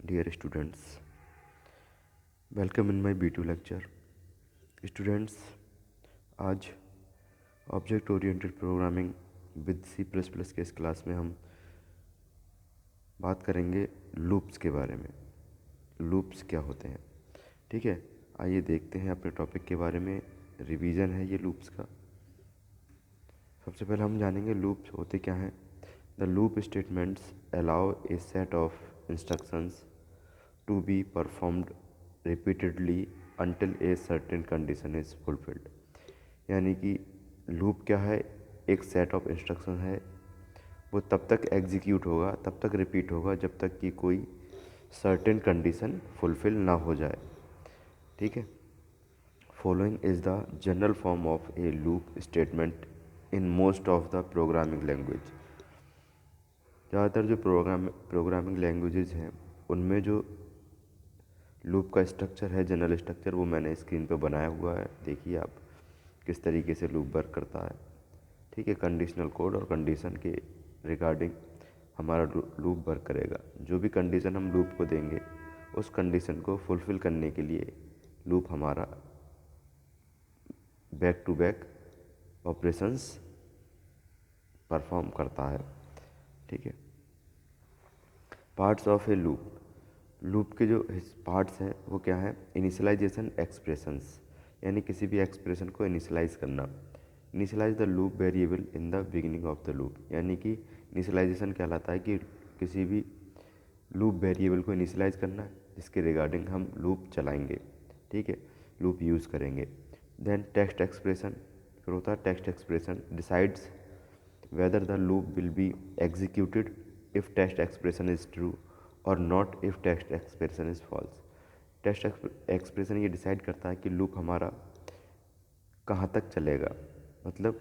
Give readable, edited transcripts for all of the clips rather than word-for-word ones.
Dear students, welcome in my B2 lecture. Students, आज object oriented programming with C++ के इस class में हम बात करेंगे लूप्स के बारे में। लूप्स क्या होते हैं, ठीक है। आइए देखते हैं अपने टॉपिक के बारे में। रिवीजन है ये लूप्स का। सबसे पहले हम जानेंगे लूप्स होते क्या हैं। The loop statements allow A set of instructions to be performed repeatedly until a certain condition is fulfilled। यानी कि लूप क्या है, एक सेट ऑफ इंस्ट्रक्शन है, वो तब तक एग्जीक्यूट होगा, तब तक रिपीट होगा जब तक कि कोई सर्टेन कंडीशन फुलफिल ना हो जाए, ठीक है। Following is the general form of A loop statement in most of the programming language. ज़्यादातर जो प्रोग्रामिंग लैंग्वेजेज हैं उनमें जो लूप का स्ट्रक्चर है, जनरल स्ट्रक्चर, वो मैंने स्क्रीन पे बनाया हुआ है। देखिए आप किस तरीके से लूप वर्क करता है, ठीक है। कंडीशनल कोड और कंडीशन के रिगार्डिंग हमारा लूप वर्क करेगा। जो भी कंडीशन हम लूप को देंगे उस कंडीशन को फुलफ़िल करने के लिए लूप हमारा back to back operations perform करता है, ठीक है। पार्ट्स ऑफ ए लूप के जो पार्ट्स हैं वो क्या है। इनिशियलाइजेशन एक्सप्रेशंस, यानी किसी भी एक्सप्रेशन को इनिशियलाइज करना। Initialise the loop variable in the beginning of the loop, यानी कि इनिशियलाइजेशन कहलाता है कि किसी भी लूप वेरिएबल को इनिशियलाइज करना जिसके रिगार्डिंग हम लूप चलाएंगे, ठीक है, लूप यूज़ करेंगे। देन टेक्स्ट एक्सप्रेशन, फिर होता है test expression decides whether the loop will be executed if test expression is true और not if test expression is false. Test expression ये डिसाइड करता है कि लूप हमारा कहाँ तक चलेगा, मतलब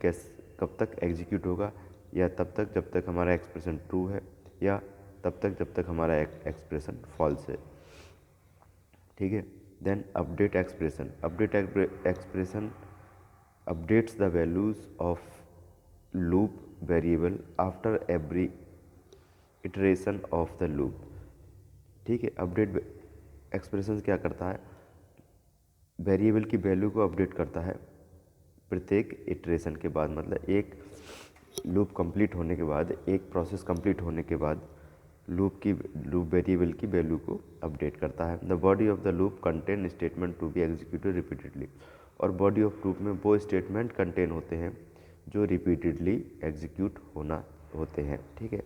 कब तक एग्जीक्यूट होगा, या तब तक जब तक हमारा एक्सप्रेशन ट्रू है, या तब तक जब तक हमारा एक्सप्रेशन फॉल्स है, ठीक है। Then update expression, expression updates the values of loop variable after every iteration of the loop, ठीक है। अपडेट एक्सप्रेशन क्या करता है, वेरिएबल की वैल्यू को अपडेट करता है प्रत्येक इटरेशन के बाद, मतलब एक लूप कंप्लीट होने के बाद, एक प्रोसेस कंप्लीट होने के बाद लूप वेरिएबल की वैल्यू को अपडेट करता है। The body of the loop contain statement to be executed repeatedly, और बॉडी ऑफ लूप में वो स्टेटमेंट कंटेन होते हैं जो रिपीटेडली एग्जीक्यूट होना होते हैं, ठीक है।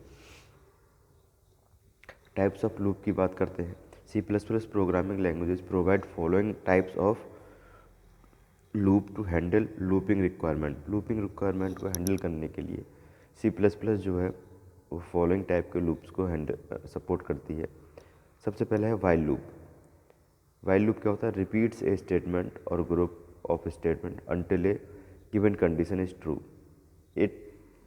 टाइप्स ऑफ लूप की बात करते हैं। C++ programming languages provide following types of loop to handle looping requirement. Looping requirement को हैंडल करने के लिए C++ जो है वो फॉलोइंग टाइप के लूप्स को सपोर्ट करती है। सबसे पहला है वाइल लूप। वाइल लूप क्या होता है, रिपीट्स ए स्टेटमेंट और group of statement until A given condition is true. It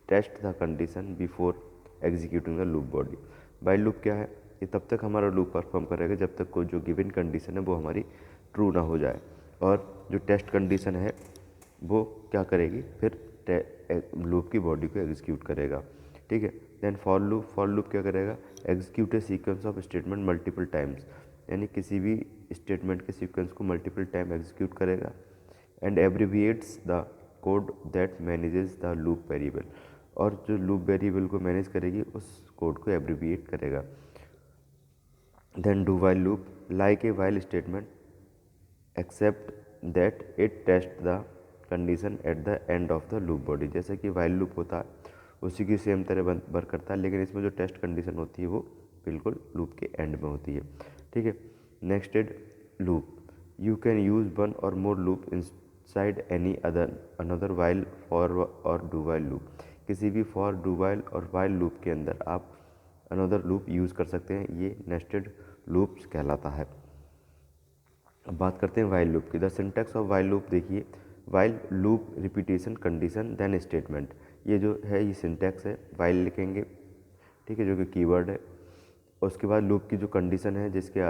test the condition before executing the loop body. While loop क्या है, ये तब तक हमारा लूप परफॉर्म करेगा जब तक कोई जो गिवन कंडीशन है वो हमारी ट्रू ना हो जाए, और जो टेस्ट कंडीशन है वो क्या करेगी, फिर लूप की बॉडी को एग्जीक्यूट करेगा, ठीक है। देन फॉर लूप क्या करेगा, execute a sequence of statement multiple times, यानी किसी भी स्टेटमेंट के सीक्वेंस को मल्टीपल टाइम एग्जीक्यूट करेगा। And abbreviates the code that manages the loop variable, और जो लूप वेरिएबल को मैनेज करेगी उस कोड को एब्रीविएट करेगा। Then do while loop, like a while statement except that it test the condition at the end of the loop body. जैसे कि while loop होता है उसी की सेम तरह वर्क करता है, लेकिन इसमें जो टेस्ट कंडीशन होती है वो बिल्कुल लूप के एंड में होती है, ठीक है। Nested loop, you can use one और more loop inside any another while for और डू वाइल लूप। किसी भी फॉर, डू वाइल और वाइल लूप के अंदर आप अनदर लूप यूज़ कर सकते हैं, ये नेस्टेड लूप्स कहलाता है। अब बात करते हैं वाइल लूप की। The syntax of while loop देखिए, while loop repetition condition then statement, ये जो है ये सिंटैक्स है। वाइल लिखेंगे, ठीक है, जो कि कीवर्ड है। उसके बाद लूप की जो कंडीशन है जिसके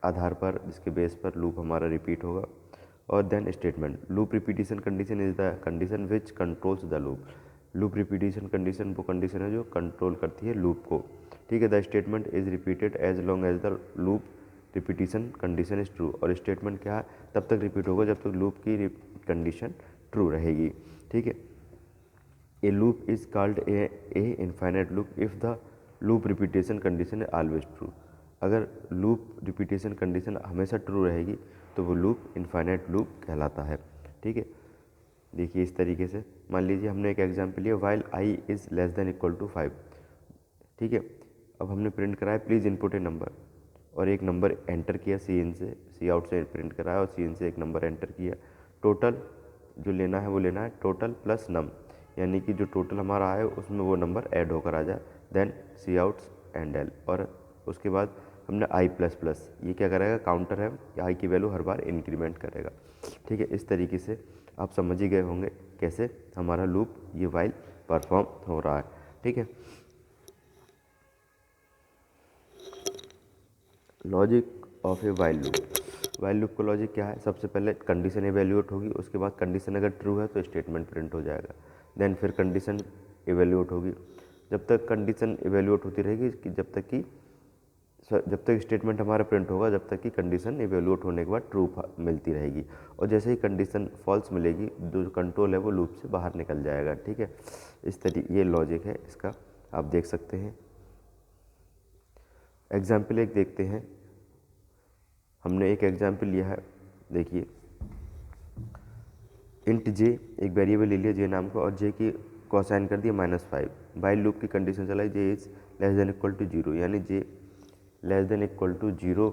आधार पर, जिसके बेस पर लूप हमारा रिपीट होगा, और then statement. Loop repetition condition is the condition which controls the loop. Loop repetition condition वो कंडीशन है जो कंट्रोल करती है लूप को, ठीक है। The statement is repeated as long as the loop repetition condition is true, और statement क्या है, तब तक रिपीट होगा जब तक लूप की कंडीशन ट्रू रहेगी, ठीक है। ए loop is called a infinite loop if the loop repetition condition is always true. अगर लूप रिपीटेशन कंडीशन हमेशा ट्रू रहेगी तो वो लूप इनफाइनाइट लूप कहलाता है, ठीक है। देखिए इस तरीके से मान लीजिए हमने एक एग्जाम्पल लिया, while i is less than equal to 5, ठीक है। अब हमने प्रिंट कराया प्लीज़ इनपुट ए नंबर, और एक नंबर एंटर किया सी इन से, सी आउट से प्रिंट कराया और सी इन से एक नंबर एंटर किया। टोटल जो लेना है वो लेना है टोटल प्लस नम, यानी कि जो टोटल हमारा आए उसमें वो नंबर ऐड होकर आ जाए, then c outs end l. और उसके बाद हमने आई प्लस प्लस, ये क्या करेगा, काउंटर है, आई की वैल्यू हर बार इंक्रीमेंट करेगा, ठीक है। इस तरीके से आप समझ ही गए होंगे कैसे हमारा लूप ये वाइल परफॉर्म हो रहा है, ठीक है। Logic of a while loop, while loop का लॉजिक क्या है, सबसे पहले कंडीशन इवैल्यूएट होगी, उसके बाद कंडीशन अगर ट्रू है तो स्टेटमेंट प्रिंट हो जाएगा, देन फिर कंडीशन इवैल्यूएट होगी। जब तक कंडीशन इवैल्यूएट होती रहेगी कि जब तक स्टेटमेंट हमारा प्रिंट होगा, जब तक कि कंडीशन इवैल्यूएट होने के बाद ट्रू मिलती रहेगी, और जैसे ही कंडीशन फॉल्स मिलेगी जो कंट्रोल है वो लूप से बाहर निकल जाएगा, ठीक है। इस तरीके ये लॉजिक है इसका, आप देख सकते हैं। एग्जाम्पल एक देखते हैं, हमने एक एग्जाम्पल लिया है, देखिए इंट जे एक वेरिएबल ले लिया जे नाम का, और जे की को असाइन कर दिया -5। वाइल लूप की कंडीशन चलाई J is less than equal to 0, यानी J less than equal to 0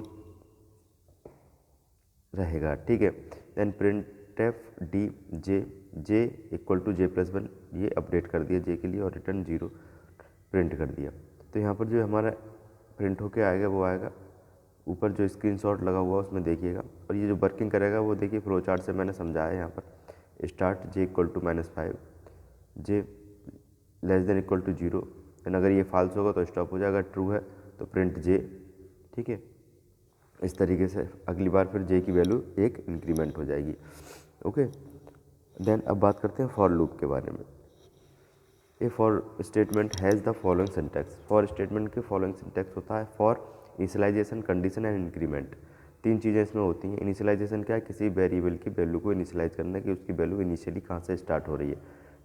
रहेगा, ठीक है। Then printf D J equal to जे+1, ये अपडेट कर दिया जे के लिए और रिटर्न 0 प्रिंट कर दिया। तो यहाँ पर जो हमारा प्रिंट होके आएगा वो आएगा, ऊपर जो स्क्रीनशॉट लगा हुआ उसमें देखिएगा, और ये जो वर्किंग करेगा वो देखिए फ्लो चार्ट से मैंने समझाया है। यहाँ पर start j equal to -5, j less than equal to 0, and अगर ये फॉल्स होगा तो स्टॉप हो जाएगा, ट्रू है तो प्रिंट जे, ठीक है। इस तरीके से अगली बार फिर जे की वैल्यू 1 इंक्रीमेंट हो जाएगी, ओके। देन अब बात करते हैं फॉर लूप के बारे में। A for statement has the following syntax, for statement के फॉलोइंग सिंटैक्स होता है, for initialization, condition and increment. तीन चीज़ें इसमें होती हैं। इनिशियलाइजेशन क्या है, किसी वेरिएबल की वैल्यू को इनिशियलाइज करना कि उसकी वैल्यू इनिशियली कहाँ से स्टार्ट हो रही है,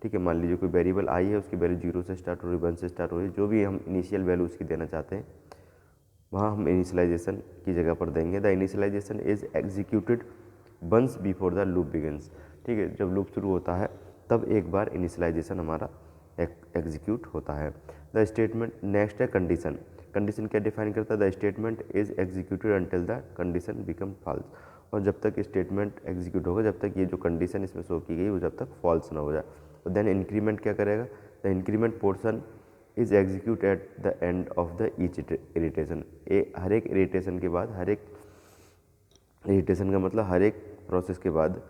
ठीक है। मान लीजिए कोई वेरिएबल आई है, उसकी वैल्यू 0 से स्टार्ट हो रही है, 1 से स्टार्ट हो रही है, जो भी हम इनिशियल वैल्यू उसकी देना चाहते हैं वहाँ हम इनिशियलाइजेशन की जगह पर देंगे। The initialization is executed once before the loop begins, ठीक है। जब लूप शुरू होता है तब एक बार इनिशियलाइजेशन हमारा एग्जीक्यूट होता है। द स्टेटमेंट नेक्स्ट है कंडीशन, कंडीशन क्या डिफाइन करता है, the statement is executed until the condition become false, और जब तक स्टेटमेंट एग्जीक्यूट होगा जब तक ये जो कंडीशन इसमें शो की गई वो जब तक फॉल्स ना हो जाए। और देन इंक्रीमेंट क्या करेगा, the increment portion is execute at the end of the each iteration, हर एक इरिटेशन के बाद, हर एक इरिटेशन का मतलब हर एक प्रोसेस के बाद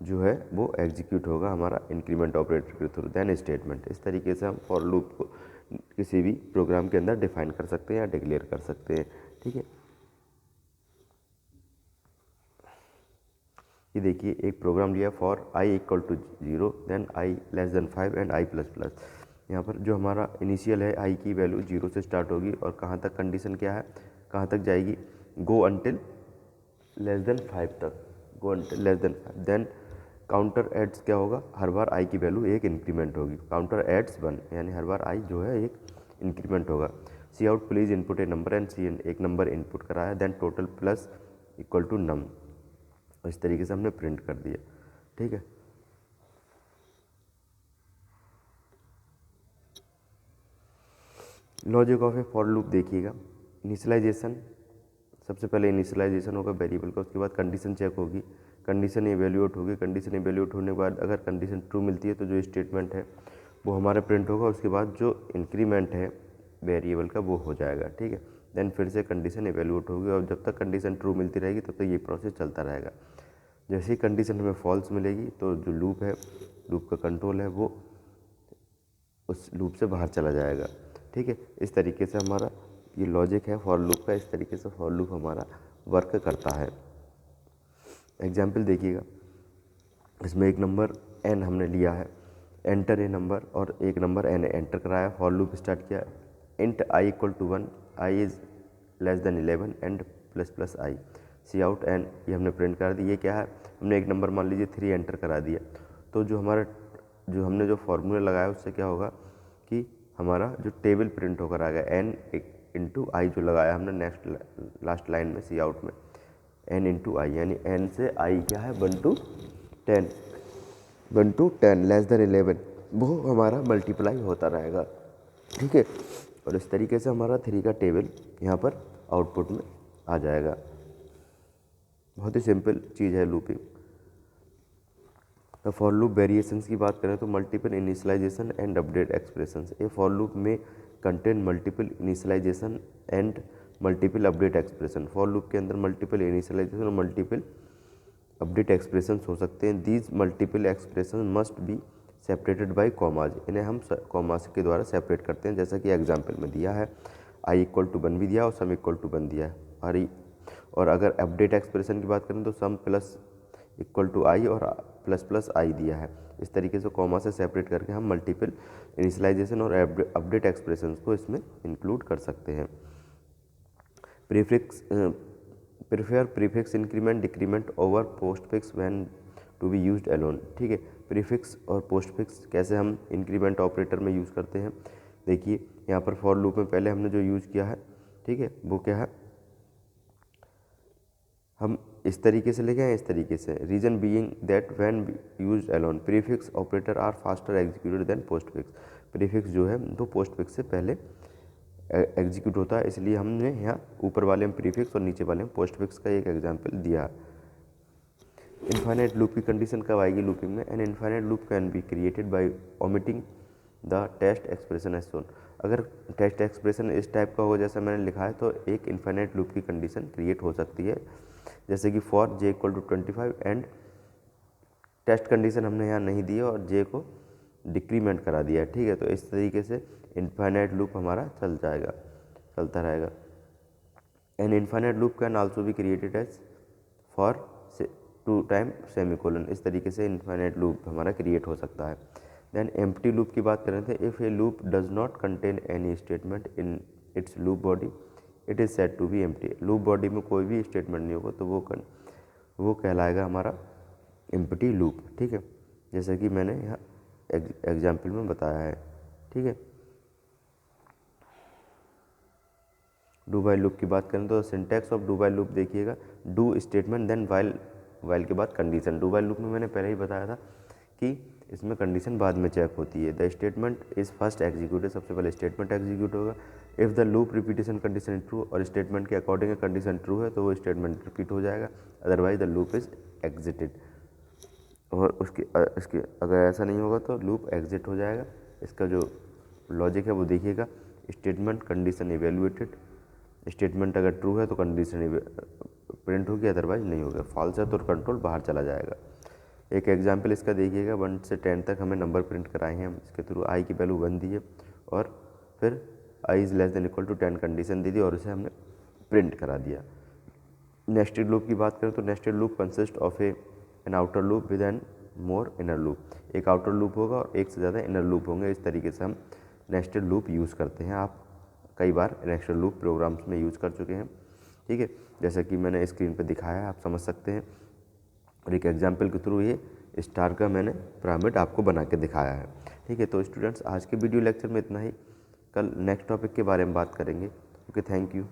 जो है वो एग्जीक्यूट होगा हमारा इंक्रीमेंट ऑपरेटर के थ्रू, देन स्टेटमेंट। इस तरीके से हम फॉर लूप को किसी भी प्रोग्राम के अंदर डिफाइन कर सकते हैं या डिक्लेयर कर सकते हैं, ठीक है। ये देखिए एक प्रोग्राम लिया for i equal to 0, then i less than 5 and i plus plus. यहाँ पर जो हमारा इनिशियल है आई की वैल्यू 0 से स्टार्ट होगी, और कहाँ तक कंडीशन क्या है, कहाँ तक जाएगी, गो अंटिल लेस देन 5 तक, go until less than 5। Then counter adds क्या होगा, हर बार आई की वैल्यू 1 इंक्रीमेंट होगी, काउंटर एड्स 1, यानी हर बार आई जो है 1 इंक्रीमेंट होगा। Cout please input a number and cin, एक नंबर इनपुट कराया, then total plus equal to num, इस तरीके से हमने प्रिंट कर दिया, ठीक है। Logic of a for loop देखिएगा, इनिशियलाइजेशन, सबसे पहले इनिशियलाइजेशन होगा वेरिएबल का, उसके बाद कंडीशन चेक होगी, कंडीशन इवैल्यूएट होगी, कंडीशन इवैल्यूएट होने के बाद अगर कंडीशन ट्रू मिलती है तो जो स्टेटमेंट है वो हमारा प्रिंट होगा, उसके बाद जो इंक्रीमेंट है वेरिएबल का वो हो जाएगा, ठीक है। देन फिर से कंडीशन इवैल्यूएट होगी, और जब तक कंडीशन ट्रू मिलती रहेगी तब तक ये प्रोसेस चलता रहेगा। जैसे ही कंडीशन हमें फॉल्स मिलेगी तो जो लूप है, लूप का कंट्रोल है वो उस लूप से बाहर चला जाएगा, ठीक है। इस तरीके से हमारा ये लॉजिक है फॉर लूप का, इस तरीके से फॉर लूप हमारा वर्क करता है। एग्जाम्पल देखिएगा, इसमें एक नंबर n हमने लिया है, एंटर ए नंबर, और एक नंबर n एंटर कराया, फॉर लूप स्टार्ट किया, int i equal to 1, i is less than 11 and plus plus i, c out n, ये हमने प्रिंट कर दी। ये क्या है, हमने एक नंबर मान लीजिए 3 एंटर करा दिया, तो जो हमारा जो हमने जो फॉर्मूला लगाया उससे क्या होगा कि हमारा जो टेबल प्रिंट होकर आ गया एन इंटू आई, जो लगाया हमने नेक्स्ट लास्ट लाइन में सी आउट में एन इंटू आई, यानी एन से आई क्या है 1 to 10, 1 to 10 लेस देन 11, वो हमारा मल्टीप्लाई होता रहेगा, ठीक है। और इस तरीके से हमारा 3 का टेबल यहाँ पर आउटपुट में आ जाएगा। बहुत ही सिंपल चीज़ है लूपिंग। तो फॉर लूप वेरिएशंस की बात करें तो multiple initialization and update expressions, a for loop में contain multiple initialization and multiple update expression. For loop के अंदर मल्टीपल इनिशियलाइजेशन और मल्टीपल अपडेट एक्सप्रेशंस हो सकते हैं। These multiple expression must be separated by commas, इन्हें हम कॉमास के द्वारा सेपरेट करते हैं, जैसा कि एग्जाम्पल में दिया है आई इक्वल टू 1 भी दिया और सम इक्वल टू 1 दिया है। और अगर अपडेट एक्सप्रेशन की बात करें तो सम प्लस इक्वल टू आई और प्लस प्लस आई दिया है। इस तरीके से कॉमा से सेपरेट करके हम मल्टीपल इनिशियलाइजेशन और अपडेट एक्सप्रेशंस को इसमें इंक्लूड कर सकते हैं। Prefer prefix increment decrement over postfix when to be used alone, ठीक है। प्रीफिक्स और पोस्टफिक्स कैसे हम इंक्रीमेंट ऑपरेटर में यूज़ करते हैं, देखिए यहाँ पर फॉर लूप में पहले हमने जो यूज़ किया है, ठीक है, वो क्या है, हम इस तरीके से लेके आए, इस तरीके से। Reason being that when used alone prefix operator are faster executed than postfix, prefix जो है वो पोस्टफिक्स से पहले एग्जीक्यूट होता है, इसलिए हमने यहाँ ऊपर वाले में प्रीफिक्स और नीचे वाले में पोस्टफिक्स का एक एग्जाम्पल दिया। इनफाइनाइट लूप की कंडीशन कब आएगी लूपिंग में, an infinite loop can be created by omitting the test expression as shown. अगर टेस्ट एक्सप्रेशन इस टाइप का हो जैसा मैंने लिखा है तो एक इनफाइनाइट लूप की कंडीशन क्रिएट हो सकती है, जैसे कि for j equal to 25 and test condition हमने यहाँ नहीं दी है और जे को डिक्रीमेंट करा दिया है, ठीक है। तो इस तरीके से इनफाइनाइट लूप हमारा चलता रहेगा। An infinite loop can also be created as for 2 time semicolon, इस तरीके से इनफाइनाइट लूप हमारा क्रिएट हो सकता है। देन एम्प्टी लूप की बात करें थे, if a loop does not contain any statement in its loop body it is said to be empty. Loop body में कोई भी स्टेटमेंट नहीं होगा तो वो कहलाएगा हमारा एम्प्टी लूप, ठीक है, जैसे कि मैंने यहाँ एग्जाम्पल में बताया है, ठीक है। डू वाइल लूप की बात करें तो syntax of do while loop देखिएगा, डू स्टेटमेंट देन वाइल के बाद कंडीशन। डू वाइल लूप में मैंने पहले ही बताया था कि इसमें कंडीशन बाद में चेक होती है। The statement is first executed, सबसे पहले स्टेटमेंट एग्जीक्यूट होगा। If the loop repetition condition true, और स्टेटमेंट के अकॉर्डिंग कंडीशन ट्रू है तो वो स्टेटमेंट रिपीट हो जाएगा, otherwise the loop is exerted. और इसके अगर ऐसा नहीं होगा तो लूप एग्जिट हो जाएगा। इसका जो लॉजिक है वो देखिएगा, स्टेटमेंट कंडीशन इवेल्युएटेड, स्टेटमेंट अगर ट्रू है तो कंडीशन प्रिंट होगी, अदरवाइज नहीं होगा। फॉल्स है तो कंट्रोल बाहर चला जाएगा। एक एग्जांपल इसका देखिएगा, 1 से 10 तक हमें नंबर प्रिंट कराए हैं हम, इसके थ्रू आई की वैल्यू 1 दी है और फिर I is less than equal to 10 condition दे दी और इसे हमने प्रिंट करा दिया। नेस्टेड लूप की बात करें तो nested loop consist of an outer loop with an more inner loop. एक आउटर लूप होगा और एक से ज़्यादा इनर लूप होंगे, इस तरीके से हम नेस्टेड लूप यूज़ करते हैं। आप कई बार नेस्टेड लूप प्रोग्राम्स में यूज़ कर चुके हैं, ठीक है, जैसा कि मैंने स्क्रीन पर दिखाया है, आप समझ सकते हैं। और एक एग्जाम्पल के थ्रू ये स्टार का मैंने पिरामिड आपको बना के दिखाया है, ठीक है। तो स्टूडेंट्स आज के वीडियो लेक्चर में इतना ही, कल नेक्स्ट टॉपिक के बारे में बात करेंगे। Okay, thank you.